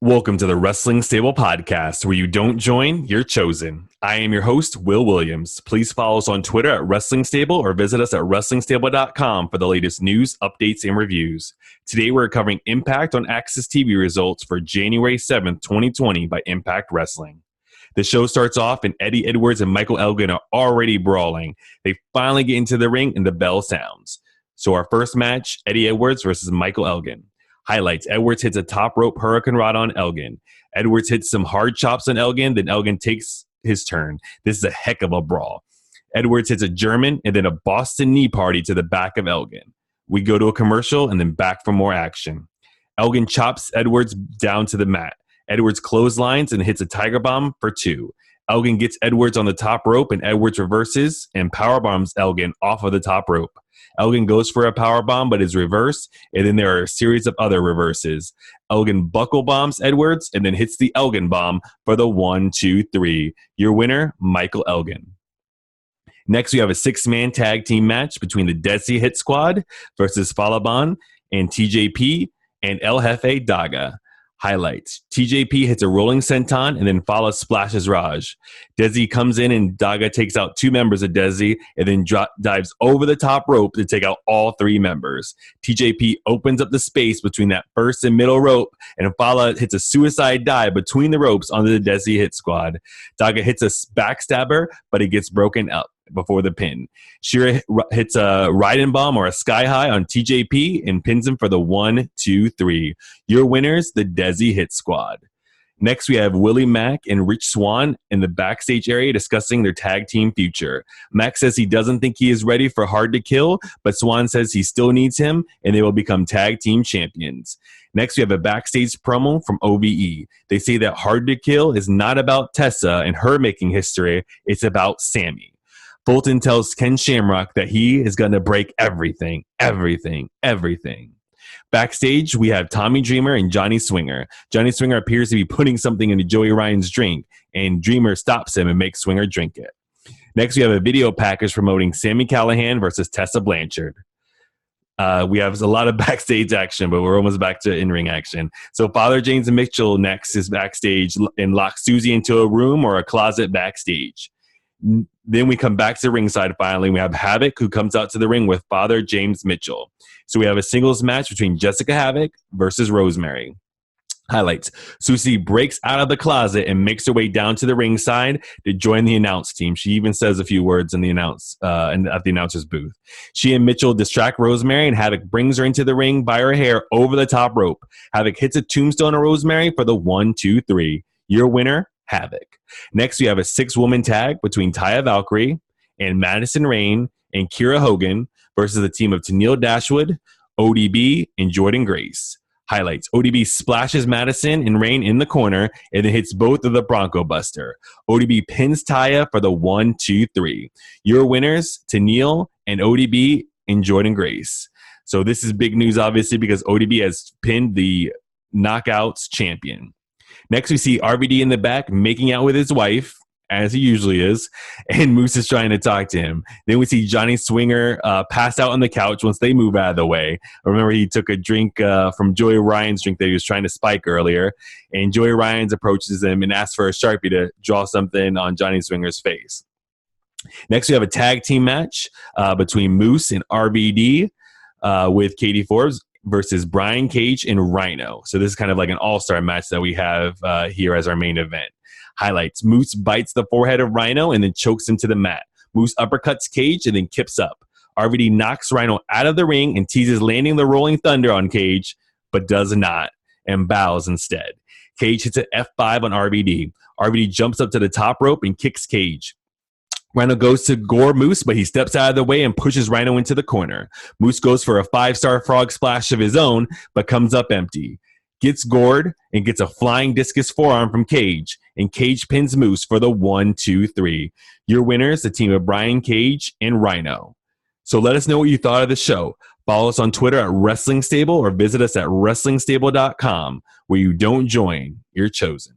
Welcome to the Wrestling Stable Podcast, where you don't join, you're chosen. I am your host, Will Williams. Please follow us on Twitter at Wrestling Stable or visit us at WrestlingStable.com for the latest news, updates, and reviews. Today, we're covering Impact on AXS TV results for January 7th, 2020 by Impact Wrestling. The show starts off and Eddie Edwards and Michael Elgin are already brawling. They finally get into the ring and the bell sounds. So our first match, Eddie Edwards versus Michael Elgin. Highlights: Edwards hits a top rope hurricane rod on Elgin. Edwards hits some hard chops on Elgin, then Elgin takes his turn. This is a heck of a brawl. Edwards hits a German and then a Boston knee party to the back of Elgin. We go to a commercial and then back for more action. Elgin chops Edwards down to the mat. Edwards clotheslines and hits a tiger bomb for 2. Elgin gets Edwards on the top rope and Edwards reverses and powerbombs Elgin off of the top rope. Elgin goes for a powerbomb but is reversed, and then there are a series of other reverses. Elgin buckle bombs Edwards and then hits the Elgin bomb for the 1, 2, 3. Your winner, Michael Elgin. Next, we have a 6-man tag team match between the Desi Hit Squad versus Falaban and TJP and El Jefe Daga. Highlights: TJP hits a rolling senton and then Fala splashes Raj. Desi comes in and Daga takes out 2 members of Desi and then dives over the top rope to take out all 3 members. TJP opens up the space between that first and middle rope and Fala hits a suicide dive between the ropes onto the Desi Hit Squad. Daga hits a backstabber, but it gets broken up before the pin. Shira hits a riding bomb or a sky high on TJP and pins him for the 1, 2, 3. Your winners, the Desi Hit Squad. Next, we have Willie Mack and Rich Swann in the backstage area discussing their tag team future. Mack says he doesn't think he is ready for Hard to Kill, but Swann says he still needs him and they will become tag team champions. Next, we have a backstage promo from OVE. They say that Hard to Kill is not about Tessa and her making history, it's about Sammy. Fulton tells Ken Shamrock that he is going to break everything. Backstage, we have Tommy Dreamer and Johnny Swinger. Johnny Swinger appears to be putting something into Joey Ryan's drink, and Dreamer stops him and makes Swinger drink it. Next, we have a video package promoting Sami Callihan versus Tessa Blanchard. We have a lot of backstage action, but we're almost back to in-ring action. So Father James Mitchell next is backstage and locks Susie into a room or a closet backstage. Then we come back to ringside finally. We have Havoc, who comes out to the ring with Father James Mitchell. So we have a singles match between Jessica Havoc versus Rosemary. Highlights: Susie breaks out of the closet and makes her way down to the ringside to join the announce team. She even says a few words in the at the announcer's booth. She and Mitchell distract Rosemary, and Havoc brings her into the ring by her hair over the top rope. Havoc hits a tombstone on Rosemary for the 1, 2, 3. Your winner, Havoc. Next, we have a 6-woman tag between Taya Valkyrie and Madison Rain and Kiera Hogan versus the team of Tenille Dashwood, ODB, and Jordynne Grace. Highlights: ODB splashes Madison and Rain in the corner and then hits both of the Bronco Buster. ODB pins Taya for the 1, 2, 3. Your winners, Tenille and ODB and Jordynne Grace. So this is big news, obviously, because ODB has pinned the Knockouts champion. Next, we see RVD in the back making out with his wife, as he usually is, and Moose is trying to talk to him. Then we see Johnny Swinger pass out on the couch once they move out of the way. Remember, he took a drink from Joey Ryan's drink that he was trying to spike earlier, and Joey Ryan's approaches him and asks for a Sharpie to draw something on Johnny Swinger's face. Next, we have a tag team match between Moose and RVD with Katie Forbes versus Brian Cage and Rhino. So this is kind of like an all-star match that we have here as our main event. Highlights: Moose bites the forehead of Rhino and then chokes him to the mat. Moose uppercuts Cage and then kips up. RVD knocks Rhino out of the ring and teases landing the Rolling Thunder on Cage, but does not, and bows instead. Cage hits an F5 on RVD. RVD jumps up to the top rope and kicks Cage. Rhino goes to gore Moose, but he steps out of the way and pushes Rhino into the corner. Moose goes for a 5-star frog splash of his own, but comes up empty. Gets gored and gets a flying discus forearm from Cage, and Cage pins Moose for the 1, 2, 3. Your winners, the team of Brian Cage and Rhino. So let us know what you thought of the show. Follow us on Twitter at Wrestling Stable or visit us at WrestlingStable.com, where you don't join, you're chosen.